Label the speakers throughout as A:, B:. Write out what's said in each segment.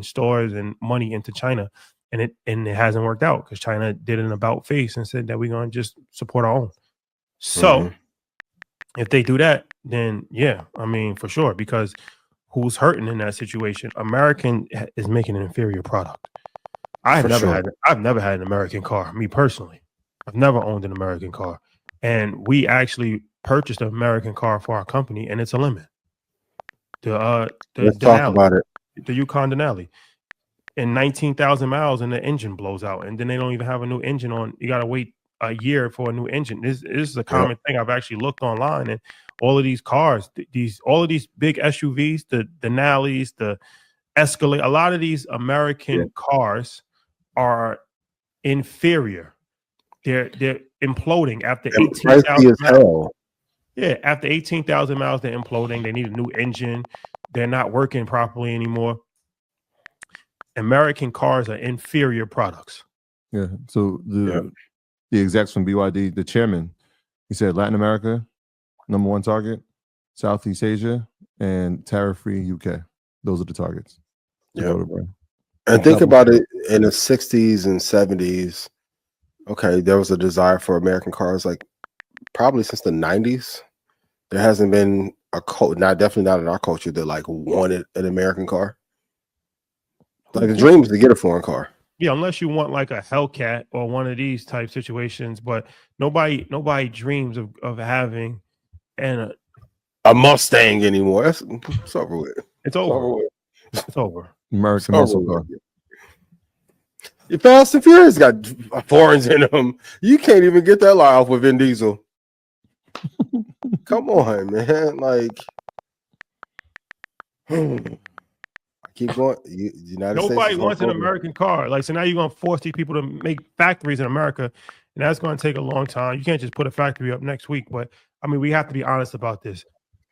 A: stores and money into China, and it hasn't worked out because China did an about face and said that we're gonna just support our own. So if they do that, then yeah, I mean for sure, because who's hurting in that situation? American is making an inferior product. I've never had an American car, me personally. I've never owned an American car, and we actually purchased an American car for our company, and it's a limit.
B: Let's talk about it.
A: The Yukon Denali. In 19,000 miles, and the engine blows out, and then they don't even have a new engine on. You got to wait a year for a new engine. This is a common thing. I've actually looked online, and all of these cars, all of these big SUVs, the Denali's, the Escalade, a lot of these American cars are inferior. They're imploding after 18,000 miles. Yeah, after 18,000 miles, they're imploding. They need a new engine. They're not working properly anymore. American cars are inferior products.
C: Yeah. So the execs from BYD, the chairman, he said Latin America, #1 target, Southeast Asia, and tariff-free UK. Those are the targets.
B: Yeah. And think about it, in the 60s and 70s, okay, there was a desire for American cars, like probably since the 90s. There hasn't been definitely not in our culture that like wanted an American car. Like the dream is to get a foreign car.
A: Yeah, unless you want like a Hellcat or one of these type situations, but nobody dreams of having a
B: Mustang anymore. It's over with.
A: It's over. It's over.
C: American muscle car.
B: Your Fast and Furious got foreigns in them. You can't even get that line off with Vin Diesel. Come on, man. Like, keep going.
A: Nobody wants an American car. Like, so now you're gonna force these people to make factories in America, and that's gonna take a long time. You can't just put a factory up next week. But I mean, we have to be honest about this.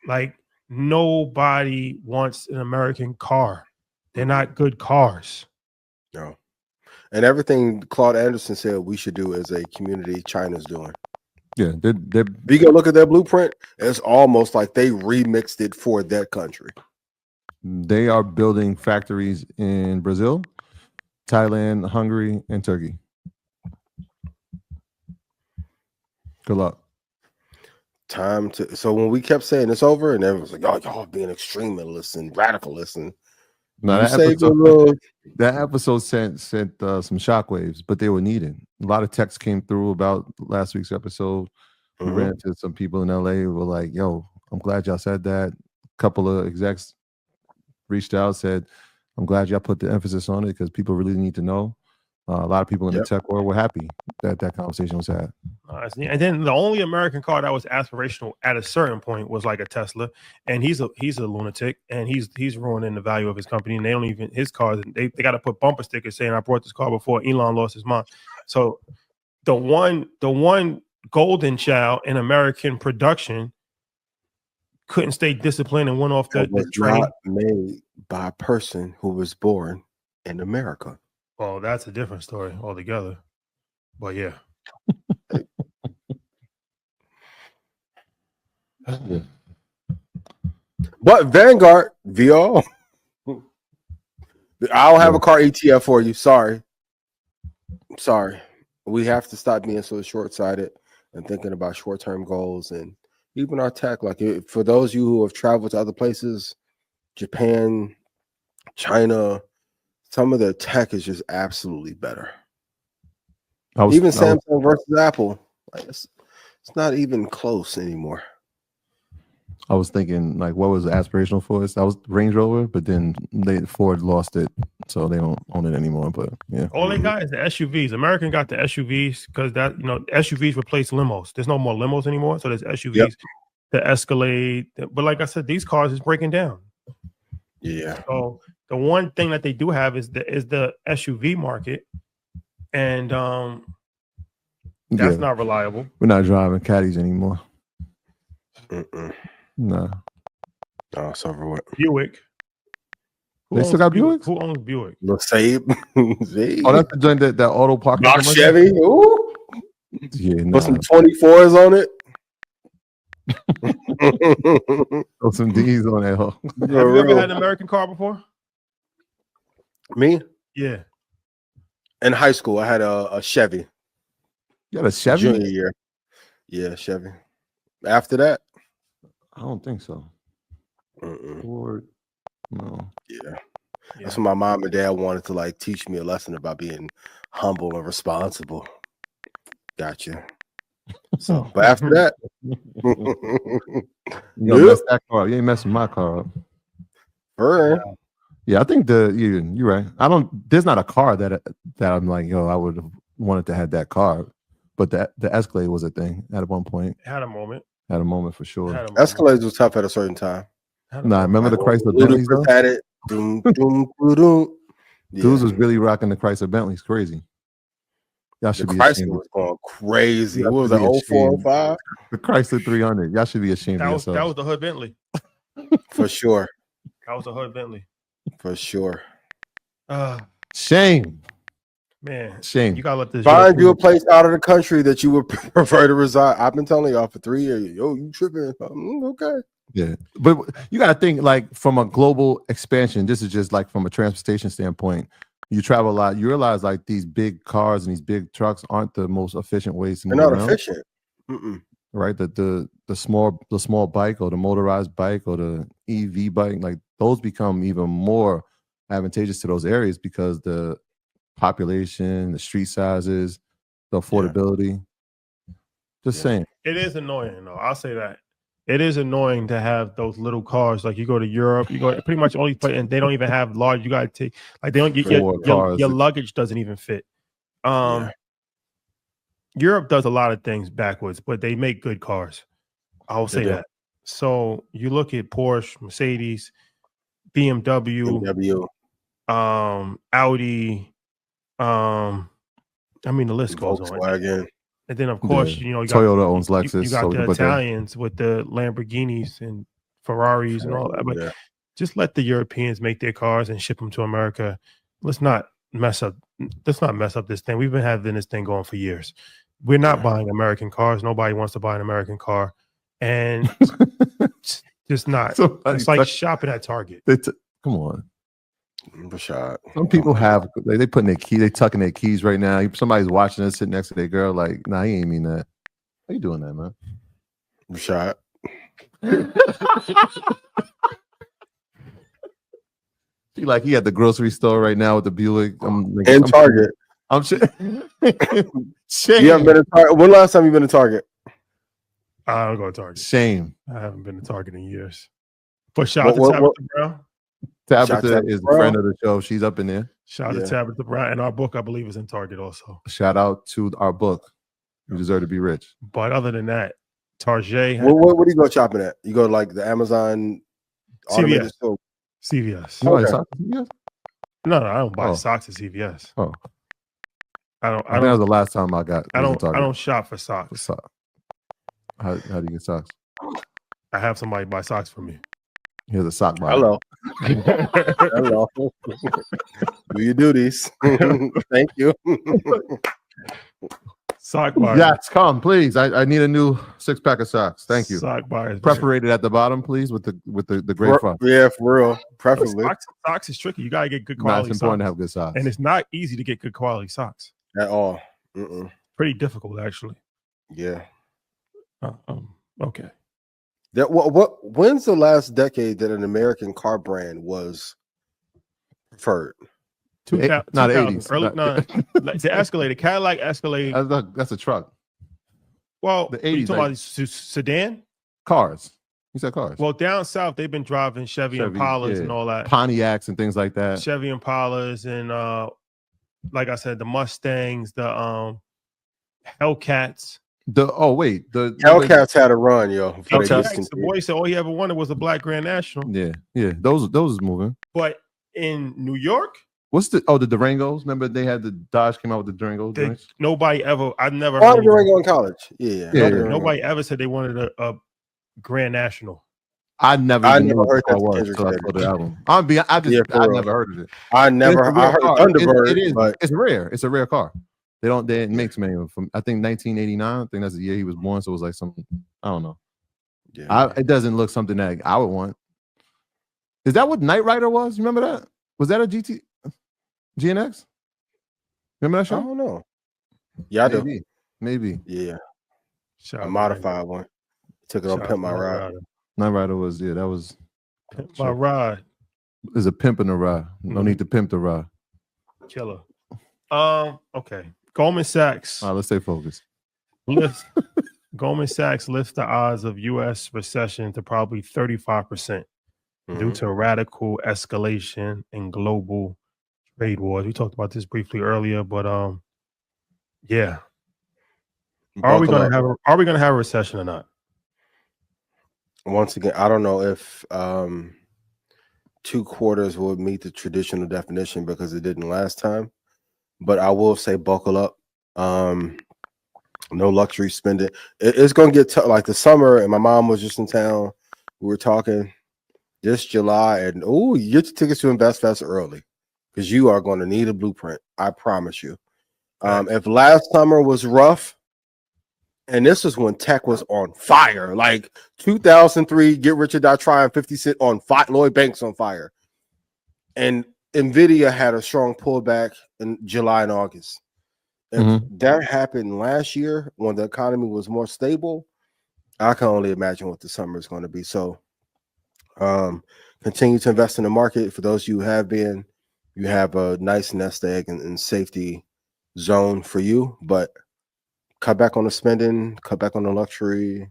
A: Like, nobody wants an American car. They're not good cars.
B: No. And everything Claude Anderson said we should do as a community, China's doing.
C: Yeah, they're
B: you go look at their blueprint, it's almost like they remixed it for that country.
C: They are building factories in Brazil, Thailand, Hungary, and Turkey. Good luck.
B: So when we kept saying it's over, and everyone was like, "Oh, y'all being extremists and radicalists," and
C: that episode sent some shockwaves, but they were needed. A lot of texts came through about last week's episode. We ran into some people in LA who were like, "Yo, I'm glad y'all said that." A couple of execs reached out, said, "I'm glad y'all put the emphasis on it because people really need to know." A lot of people in the tech world were happy that conversation was had.
A: And then the only American car that was aspirational at a certain point was like a Tesla, and he's a lunatic, and he's ruining the value of his company. And they don't even his cars. They got to put bumper stickers saying, "I brought this car before Elon lost his mind." So the one golden child in American production couldn't stay disciplined and went off the train.
B: Not made by a person who was born in America.
A: Well, that's a different story altogether. But yeah.
B: But Vanguard VR, I'll have a car ETF for you. Sorry. We have to stop being so short-sighted and thinking about short-term goals, and even our tech. Like, for those of you who have traveled to other places, Japan, China, some of their tech is just absolutely better. Even Samsung versus Apple, like it's not even close anymore.
C: I was thinking, like, what was aspirational for us? That was Range Rover, but then Ford lost it, so they don't own it anymore. But yeah,
A: all they got is the SUVs. American got the SUVs because SUVs replace limos. There's no more limos anymore, so there's SUVs, the Escalade. But like I said, these cars is breaking down.
B: Yeah.
A: So the one thing that they do have is the SUV market, and that's not reliable.
C: We're not driving caddies anymore. No.
B: Oh, it's over with.
A: Buick.
C: They still got Buick?
A: Who owns Buick?
B: Saab.
C: Oh, that's the joint that auto parking.
B: Not Chevy. Ooh.
C: Yeah,
B: put some 24s on it.
C: Throw some D's on that.
A: Have you ever had an American car before?
B: Me
A: Yeah.
B: in high school, I had a Chevy.
C: You got a Chevy?
B: Junior year. Yeah, Chevy. After that,
C: I don't think so. Ford, no.
B: yeah.
A: Yeah.
B: That's when my mom and dad wanted to like teach me a lesson about being humble and responsible. Gotcha. So, but after that,
C: You gonna mess that car up. You ain't messing my car up.
B: Burn.
C: Yeah, I think you're right. There's not a car that I'm like, yo, I would have wanted to have that car. But the Escalade was a thing at one point.
A: Had a moment.
C: Had a moment for sure.
A: Had a moment.
B: Escalades was tough at a certain time.
A: Had a
C: Nah,
A: moment.
C: remember the Chrysler Bentleys though?
B: Ludacris had it. Doom, doom, doom, doom. Yeah.
C: Dudes was really rocking the Chrysler Bentleys. Crazy. Y'all
B: The
C: should be
B: Chrysler
C: ashamed.
B: was going crazy.
C: Y'all
B: What was
C: should
B: it,
C: be
B: 04, 05?
C: The Chrysler 300. Y'all should be ashamed of
A: That
C: yourself.
A: was the Hood Bentley.
B: For sure.
A: That was the Hood Bentley.
B: For sure.
C: Shame.
A: Man,
C: Shame.
A: you gotta let this
B: Find you a place out of the country that you would prefer to reside. I've been telling y'all for 3 years. Yo, you tripping? Okay.
C: Yeah, but you got to think like from a global expansion. This is just like from a transportation standpoint. You travel a lot. You realize like these big cars and these big trucks aren't the most efficient ways to
B: They're
C: move
B: not
C: around.
B: efficient.
C: Right? The small bike or the motorized bike or the EV bike, like those become even more advantageous to those areas because the population, the street sizes, the affordability. Just saying.
A: It is annoying though. I'll say that. It is annoying to have those little cars. Like you go to Europe, you go pretty much only place, and they don't even have large. You got to take like they don't get your luggage doesn't even fit. Europe does a lot of things backwards, but they make good cars. I will say that. So you look at Porsche, Mercedes, BMW, Audi. I mean the list goes
B: Volkswagen.
A: on. And then, of course, you know,
C: Toyota owns Lexus.
A: You got the Italians with the Lamborghinis and Ferraris and all that. But just let the Europeans make their cars and ship them to America. Let's not mess up this thing. We've been having this thing going for years. We're not buying American cars. Nobody wants to buy an American car. And just not. It's like shopping at Target.
C: Come on.
B: Rashad.
C: Some people have they putting their key, they tucking their keys right now. Somebody's watching us sitting next to their girl, like, nah, he ain't mean that. How you doing that, man?
B: Rashad.
C: He like he at the grocery store right now with the Buick.
B: I'm Target.
C: I'm sure.
B: You haven't been to Target. When last time you been to Target?
A: I don't go to Target.
C: Shame.
A: I haven't been to Target in years. But shout out to Tabitha Brown.
C: Tabitha is a friend of the show. She's up in there.
A: Shout out to Tabitha Brown. And our book, I believe, is in Target also.
C: Shout out to our book. You deserve to be rich.
A: But other than that, Target.
B: What do you go shopping at? You go to like the Amazon
A: CVS. CVS. No, I don't buy socks at CVS.
C: Oh.
A: I don't.
C: That was the last time I got.
A: I don't shop for socks.
C: How do you get socks?
A: I have somebody buy socks for me.
C: Here's a sock buyer.
B: Hello. Hello. Do you do these? Thank you.
A: Sock buyer.
C: Yes, come please. I need a new 6-pack of socks. Thank you.
A: Sock buyer.
C: Perforated at the bottom, please, with the gray front.
B: Yeah, for real. Preferably.
A: Socks is tricky. You gotta get good quality.
C: It's important to have good socks,
A: and it's not easy to get good quality socks
B: at all.
A: Pretty difficult, actually.
B: Yeah.
A: Okay.
B: When's the last decade that an American car brand was preferred?
C: Not 80s.
A: The Escalade, Cadillac Escalade.
C: That's a truck.
A: Well,
C: the 80s.
A: You talking about sedan?
C: Cars. You said cars.
A: Well, down south, they've been driving Chevy Impalas and all that.
C: Pontiacs and things like that.
A: Chevy Impalas and, like I said, the Mustangs, the Hellcats.
B: The Hellcats had a run, yo.
A: The boy said all he ever wanted was a black Grand National.
C: Yeah. Those is moving.
A: But in New York,
C: what's the Durangos? Remember they had the Dodge came out with the Durangos.
A: Nobody ever. I've never.
B: heard of Durango in college. Yeah.
A: Nobody ever said they wanted a Grand National.
C: I never
B: heard that
C: the album. I never heard of it.
B: I heard Thunderbird, but
C: it's rare. It's a rare car. They didn't make many of them from I think 1989. I think that's the year he was born. So it was like something, I don't know. Yeah. It doesn't look something that I would want. Is that what Knight Rider was? You remember that? Was that a GT? GNX? Remember that
B: I
C: show?
B: don't know. Yeah, I do.
C: Maybe.
B: Yeah,
A: Shout
B: a
A: out to
B: modified one. Took it on
A: Shout out
B: Pimp
A: to
B: My
A: Knight
B: Ride.
A: Rider.
C: Knight Rider was that was
A: Pimp My Ride.
C: is a pimp in the ride. No need to pimp the ride.
A: Killer. Okay. Goldman Sachs.
C: All right, let's stay focused.
A: Goldman Sachs lifts the odds of U.S. recession to probably 35% due to radical escalation in global trade wars. We talked about this briefly earlier, but yeah. Are we gonna have a recession or not?
B: Once again, I don't know if 2 quarters would meet the traditional definition because it didn't last time. But I will say buckle up. No luxury spending. It's gonna get tough. Like the summer, and my mom was just in town. We were talking this July, and you get your tickets to InvestFest early because you are going to need a blueprint. I promise you. If last summer was rough, and this was when tech was on fire, like 2003, Get Rich or Die Trying, 50 Cent on fire, Lloyd Banks on fire, and Nvidia had a strong pullback in July and August. If that happened last year when the economy was more stable, I can only imagine what the summer is going to be. So continue to invest in the market. For those of you who have been, you have a nice nest egg and safety zone for you, but cut back on the spending, cut back on the luxury,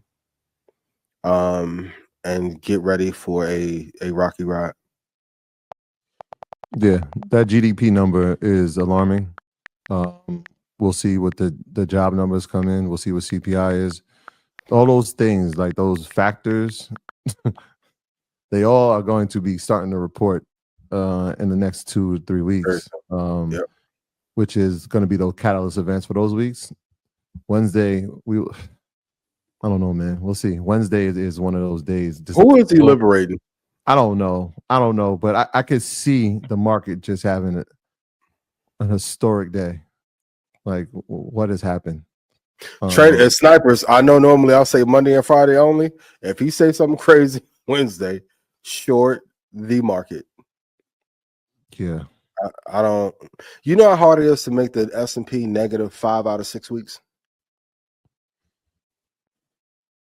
B: and get ready for a rocky ride.
C: Yeah, that GDP number is alarming. We'll see what the job numbers come in. We'll see what CPI is. All those things, like those factors, they all are going to be starting to report in the next 2 to 3 weeks, which is going to be those catalyst events for those weeks. Wednesday, I don't know, man. We'll see. Wednesday is one of those days.
B: Who is he liberating?
C: I don't know, but I could see the market just having an historic day. Like, what has happened?
B: Trade as snipers. I know normally I'll say Monday and Friday only. If he say something crazy Wednesday, short the market.
C: Yeah,
B: I don't. You know how hard it is to make the S&P negative 5 out of 6 weeks.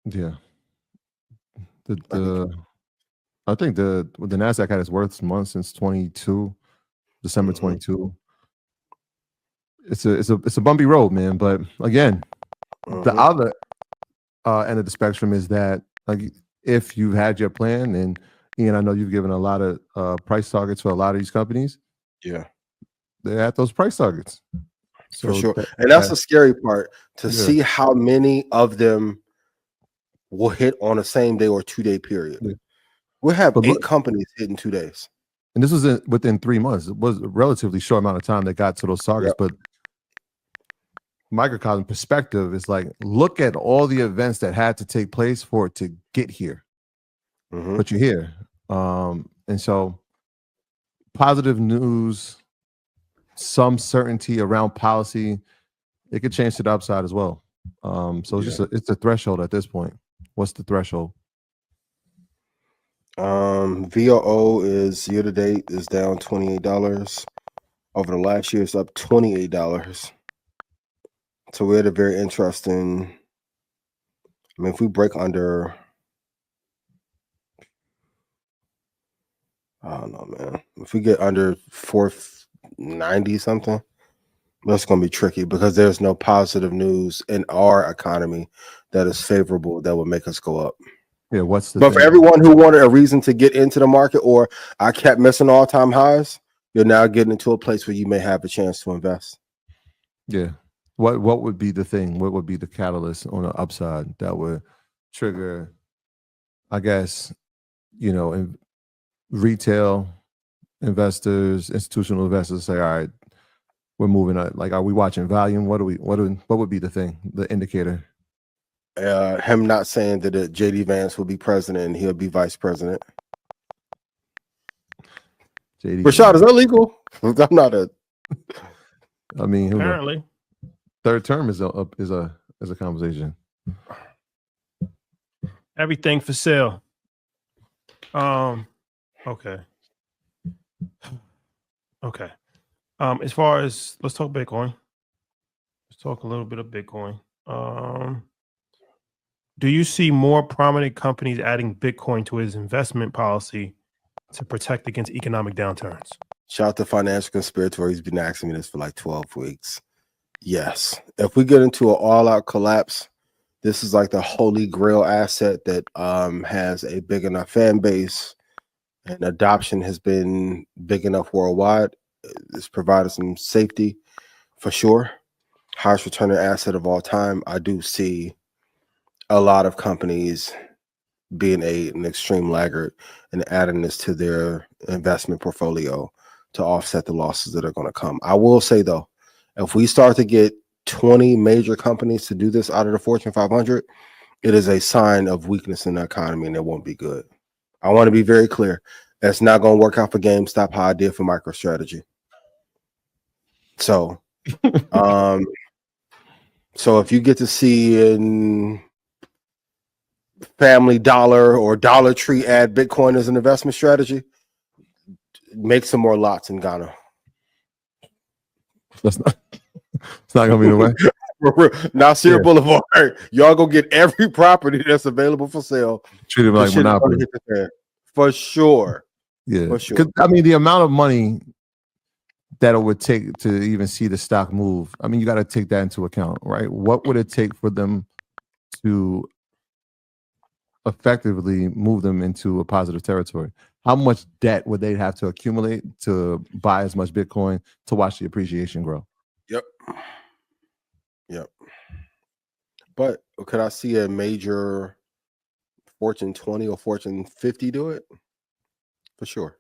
C: Yeah. I think the Nasdaq had its worst month since December 22. It's a bumpy road, man. But again, the other end of the spectrum is that, like, if you've had your plan, and Ian, I know you've given a lot of price targets for a lot of these companies.
B: Yeah,
C: they're at those price targets. So
B: for sure. And that's the scary part, to see how many of them will hit on a same day or 2 day period. Yeah. We'll have 8 companies hit in 2 days.
C: And this was within 3 months. It was a relatively short amount of time that got to those targets. But microcosm perspective is like, look at all the events that had to take place for it to get here. But you're here. And so positive news, some certainty around policy, it could change to the upside as well. So it's a threshold at this point. What's the threshold?
B: VOO is year to date is down $28. Over the last year, it's up $28. So we're at a very interesting. I mean, if we break under, I don't know, man. If we get under 490 something, that's going to be tricky because there's no positive news in our economy that is favorable that will make us go up.
C: Yeah, what's the
B: but for everyone who wanted a reason to get into the market, or I kept missing all-time highs, you're now getting into a place where you may have a chance to invest.
C: Yeah. What would be the thing? What would be the catalyst on the upside that would trigger, I guess, in retail investors, institutional investors say, all right, we're moving on. Like, are we watching volume? What would be the thing, the indicator?
B: Him not saying that JD Vance will be president and he'll be vice president. Rashad, is that legal? I'm not a.
C: I mean,
A: apparently,
C: third term is a conversation.
A: Everything for sale. Okay. As far as let's talk Bitcoin. Let's talk a little bit of Bitcoin. Do you see more prominent companies adding Bitcoin to its investment policy to protect against economic downturns?
B: Shout out to Financial Conspirator. He's been asking me this for like 12 weeks. Yes. If we get into an all-out collapse, this is like the holy grail asset that has a big enough fan base and adoption has been big enough worldwide. It's provided some safety for sure. Highest returning asset of all time. I do see a lot of companies being an extreme laggard and adding this to their investment portfolio to offset the losses that are going to come. I will say though, if we start to get 20 major companies to do this out of the Fortune 500, it is a sign of weakness in the economy and it won't be good. I want to be very clear. That's not going to work out for GameStop how I did for MicroStrategy. So, so if you get to see in Family Dollar or Dollar Tree add Bitcoin as an investment strategy, make some more lots in Ghana.
C: It's not gonna be the way.
B: Nasir Boulevard, y'all go get every property that's available for sale.
C: Treat it like Monopoly
B: for sure.
C: Yeah,
B: for sure.
C: I mean, the amount of money that it would take to even see the stock move. I mean, you got to take that into account, right? What would it take for them to effectively move them into a positive territory? How much debt would they have to accumulate to buy as much Bitcoin to watch the appreciation grow?
B: Yep. But could I see a major Fortune 20 or Fortune 50 do it? For sure.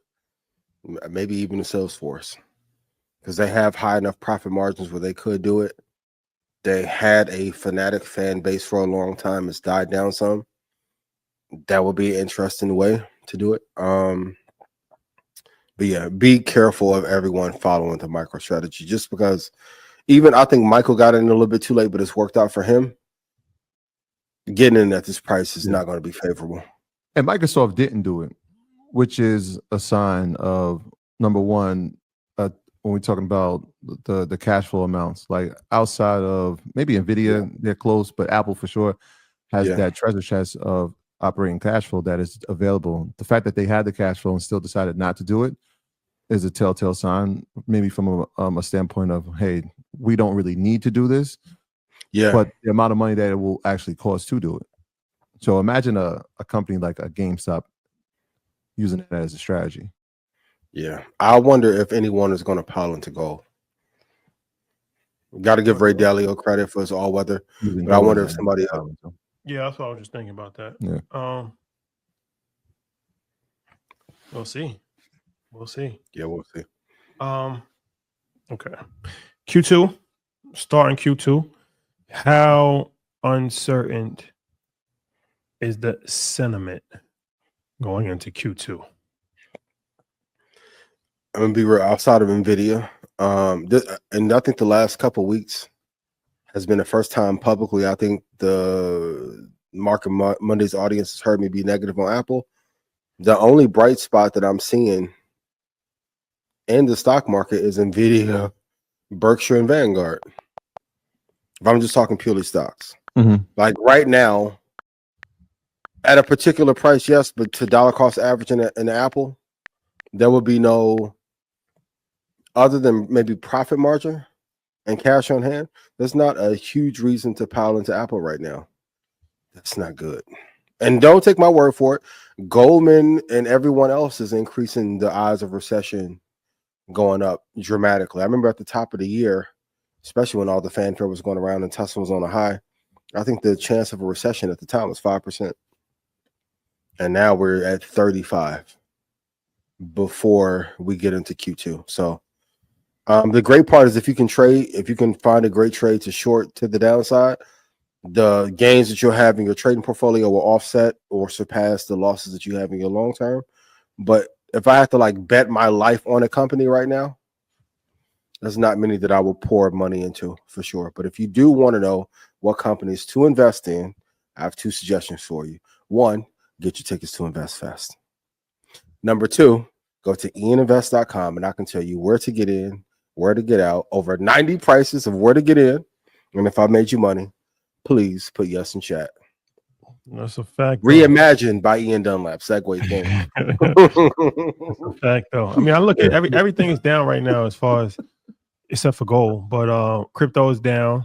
B: Maybe even a Salesforce, because they have high enough profit margins where they could do it. They had a fanatic fan base for a long time. It's died down some. That would be an interesting way to do it. But yeah, be careful of everyone following the MicroStrategy, just because even I think Michael got in a little bit too late, but it's worked out for him. Getting in at this price is not going to be favorable.
C: And Microsoft didn't do it, which is a sign of, number one, when we're talking about the cash flow amounts, like outside of maybe NVIDIA, they're close, but Apple for sure has that treasure chest of operating cash flow that is available. The fact that they had the cash flow and still decided not to do it is a telltale sign, maybe from a standpoint of, hey, we don't really need to do this. Yeah. But the amount of money that it will actually cost to do it. So imagine a company like a GameStop using it as a strategy.
B: Yeah. I wonder if anyone is going to pile into gold. Got to give Ray Dalio credit for his all weather. But I wonder if somebody else.
A: Yeah, that's what I was just thinking about that.
C: Yeah.
A: We'll see.
B: Yeah, we'll see.
A: Okay. Q2, starting Q2. How uncertain is the sentiment going into Q2?
B: I'm gonna be real. Outside of NVIDIA, and I think the last couple of weeks has been the first time publicly I think the Market Monday's audience has heard me be negative on Apple. The only bright spot that I'm seeing in the stock market is NVIDIA, Berkshire, and Vanguard. If I'm just talking purely stocks, like right now, at a particular price, yes, but to dollar cost average in Apple, there would be no, other than maybe profit margin and cash on hand, there's not a huge reason to pile into Apple right now. That's not good. And don't take my word for it. Goldman and everyone else is increasing the odds of recession going up dramatically. I remember at the top of the year, especially when all the fanfare was going around and Tesla was on a high, I think the chance of a recession at the time was 5%. And now we're at 35 before we get into Q2. So the great part is if you can find a great trade to short to the downside, the gains that you'll have in your trading portfolio will offset or surpass the losses that you have in your long term. But if I have to like bet my life on a company right now, there's not many that I will pour money into for sure. But if you do want to know what companies to invest in, I have two suggestions for you. One, get your tickets to InvestFest. Number two, go to ianinvest.com and I can tell you where to get in, where to get out, over 90 prices of where to get in. And if I made you money, please put yes in chat.
A: That's a fact.
B: Reimagined by Ian Dunlap. Segue thing.
A: That's a fact, though. I mean, I look at everything is down right now as far as except for gold, but crypto is down.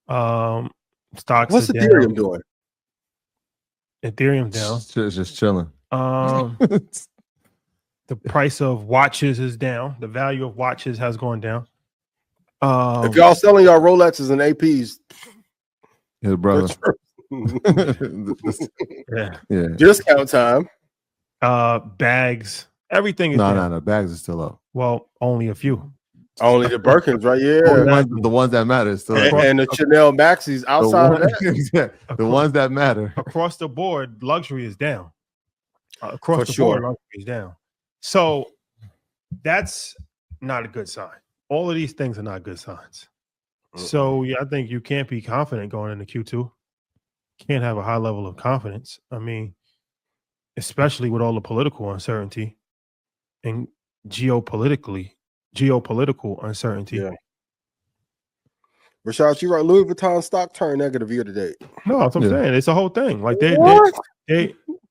A: Stocks.
B: What's
A: is
B: Ethereum
A: down.
B: doing?
A: Ethereum down.
C: Just chilling.
A: The price of watches is down. The value of watches has gone down.
B: If y'all selling y'all Rolexes and APs,
C: His brother.
A: yeah,
B: discount time.
A: Bags, everything is down.
C: No. Bags are still up.
A: Well, only a few.
B: Only the Birkins, right?
C: The
B: Yeah.
C: ones that matter is still up.
B: And the Chanel Maxis outside of that.
C: The ones that matter.
A: Across the board, luxury is down. Across
B: For
A: the
B: sure.
A: board, luxury is down. So that's not a good sign. All of these things are not good signs. So yeah, I think you can't be confident going into Q2. Can't have a high level of confidence. I mean, especially with all the political uncertainty and geopolitical uncertainty.
B: Yeah. Rashad, you right. Louis Vuitton stock turned negative year to date.
A: No, that's what I'm saying. It's a whole thing. Like they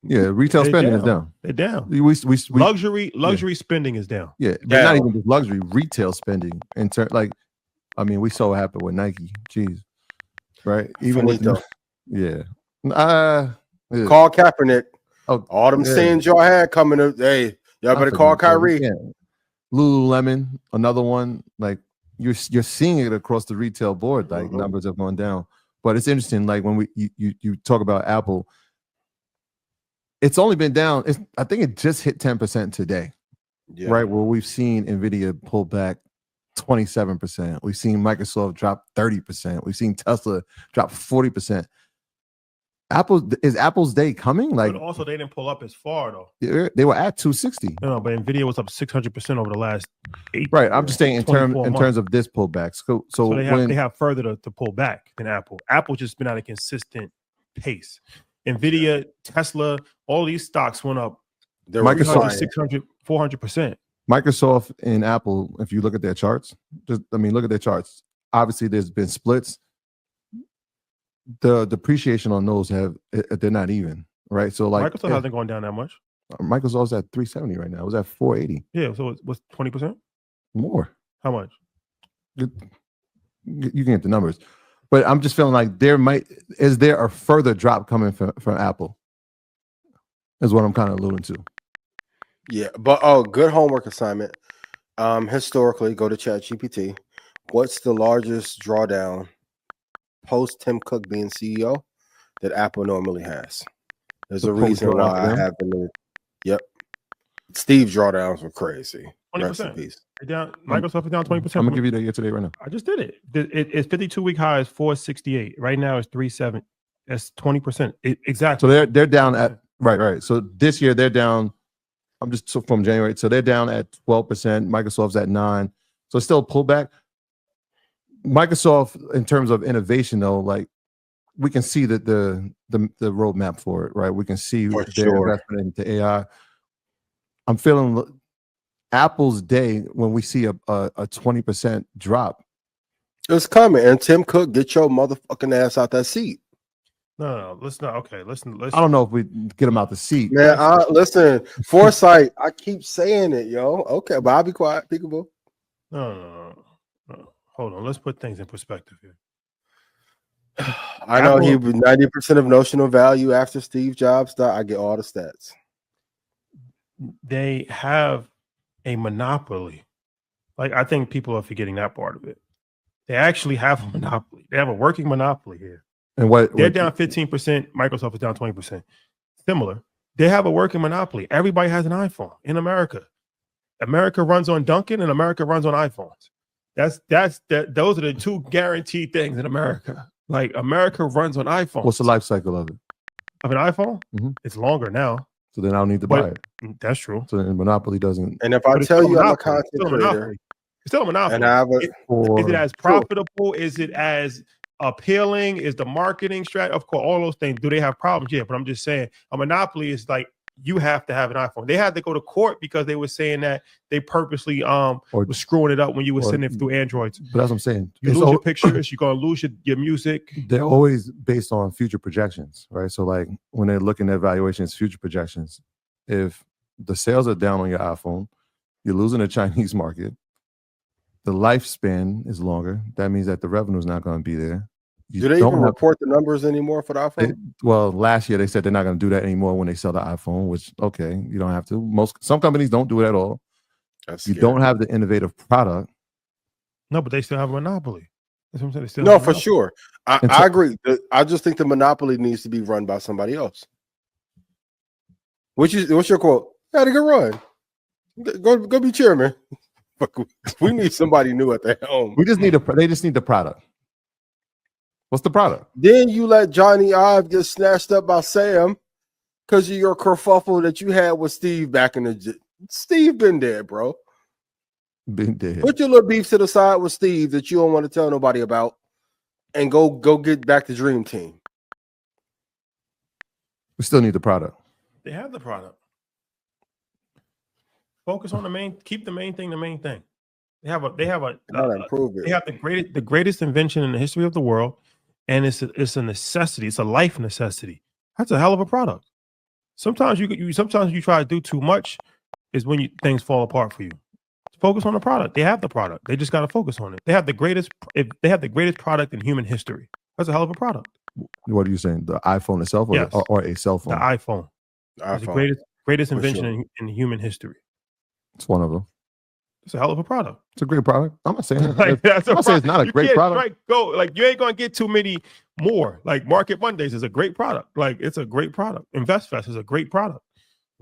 C: Retail
A: they
C: spending is
A: down.
C: down.
A: They're down.
C: We
A: Luxury spending is down.
C: yeah, but not even just luxury, retail spending in turn. Like, I mean, we saw what happened with Nike. Jeez, right? Even with yeah.
B: Call Kaepernick.
C: Oh,
B: All them sins y'all had coming up. Hey, y'all better call Kyrie.
C: Lululemon, another one. Like you're seeing it across the retail board. Like numbers have gone down. But it's interesting. Like when you talk about Apple, it's only been down. I think it just hit 10% today, right? Where we've seen Nvidia pull back 27%. We've seen Microsoft drop 30%. We've seen Tesla drop 40%. Apple's day coming? Like,
A: but also they didn't pull up as far though.
C: They were at 260.
A: No, but Nvidia was up 600% over the last 8.
C: Right. I'm just saying in terms of this pullback. So
A: they have further to pull back than Apple. Apple just been at a consistent pace. Nvidia, Tesla, all these stocks went up.
C: Microsoft
A: 600, 400%.
C: Microsoft and Apple, if you look at their charts, look at their charts. Obviously, there's been splits. The depreciation on those they're not even, right? So like
A: Microsoft hasn't gone down that much.
C: Microsoft's at 370 right now. It was at 480.
A: Yeah, so it was 20%
C: more.
A: How much?
C: You can get the numbers, but I'm just feeling like is there a further drop coming from Apple? Is what I'm kind of alluding to.
B: Yeah, but good homework assignment. Historically, go to ChatGPT. What's the largest drawdown post Tim Cook being CEO that Apple normally has? There's a reason why I have been. Yep. Steve drawdowns were crazy.
A: 20%. Microsoft is down 20%.
C: I'm gonna give you that yesterday right now.
A: I just did it. It's 52-week high is 468. Right now it's 37. That's 20%. Exactly.
C: So they're down at right. So this year they're down. I'm just from January. So they're down at 12%. Microsoft's at 9%. So it's still a pullback. Microsoft, in terms of innovation, though, like we can see that the roadmap for it, right? We can see their investment into AI. I'm feeling Apple's day when we see a 20% drop.
B: It's coming, and Tim Cook, get your motherfucking ass out that seat.
A: No, let's not. Okay, listen.
C: I don't know if we get him out the seat.
B: Man, listen, foresight. I keep saying it, yo. Okay, but I'll be quiet, peekaboo.
A: No. Hold on. Let's put things in perspective here.
B: I know he was 90% of notional value after Steve Jobs died. I get all the stats.
A: They have a monopoly. Like, I think people are forgetting that part of it. They actually have a monopoly. They have a working monopoly here.
C: And
A: they're down 15%. Microsoft is down 20%. Similar. They have a working monopoly. Everybody has an iPhone in America. America runs on Dunkin' and America runs on iPhones. Those are the two guaranteed things in America. Like, America runs on iPhones.
C: What's the life cycle of it?
A: Of an iPhone?
C: Mm-hmm.
A: It's longer now.
C: So then I don't need to buy it.
A: That's true.
C: So then Monopoly doesn't.
B: And if I tell you I'm a content creator,
A: it's still a monopoly.
B: And
A: is it as profitable? Is it as appealing? Is the marketing strategy? Of course, all those things. Do they have problems? Yeah, but I'm just saying a monopoly is like you have to have an iPhone. They had to go to court because they were saying that they purposely was screwing it up when you were sending it through Androids.
C: But that's what I'm saying.
A: You lose your pictures, you're gonna lose your music.
C: They're always based on future projections, right? So like when they're looking at valuations, future projections, if the sales are down on your iPhone, you're losing the Chinese market. The lifespan is longer. That means that the revenue is not going to be there.
B: Do they even report the numbers anymore for the iPhone?
C: Well, last year they said they're not going to do that anymore when they sell the iPhone, which, okay, you don't have to. Some companies don't do it at all. You don't have the innovative product.
A: No, but they still have a monopoly. That's what I'm saying. They still
B: No, for sure. I agree. I just think the monopoly needs to be run by somebody else. What's your quote? Had a good run. Go be chairman. We need somebody new at the helm.
C: They just need the product. What's the product?
B: Then you let Johnny Ive get snatched up by Sam because of your kerfuffle that you had with Steve back in the. Steve been dead, bro.
C: Been dead.
B: Put your little beef to the side with Steve that you don't want to tell nobody about, and go get back to Dream Team.
C: We still need the product.
A: They have the product. Focus on the main. Keep the main thing. The main thing. They have the greatest invention in the history of the world, and it's a necessity. It's a life necessity. That's a hell of a product. Sometimes you try to do too much, is when things fall apart for you. Focus on the product. They have the product. They just got to focus on it. They have the greatest. If they have the greatest product in human history, that's a hell of a product.
C: What are you saying? The iPhone itself, or a cell phone?
A: The iPhone. It's the greatest invention in human history.
C: It's one of them.
A: It's a hell of a product.
C: It's a great product. I'm not saying
A: I'm not saying
C: it's not a great product.
A: You ain't gonna get too many more. Like Market Mondays is a great product. Like it's a great product. InvestFest is a great product.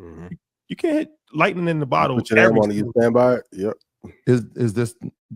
B: Mm-hmm.
A: You can't hit lightning in the bottle.
B: Put your name on it, you stand by it. Yep.
C: Is this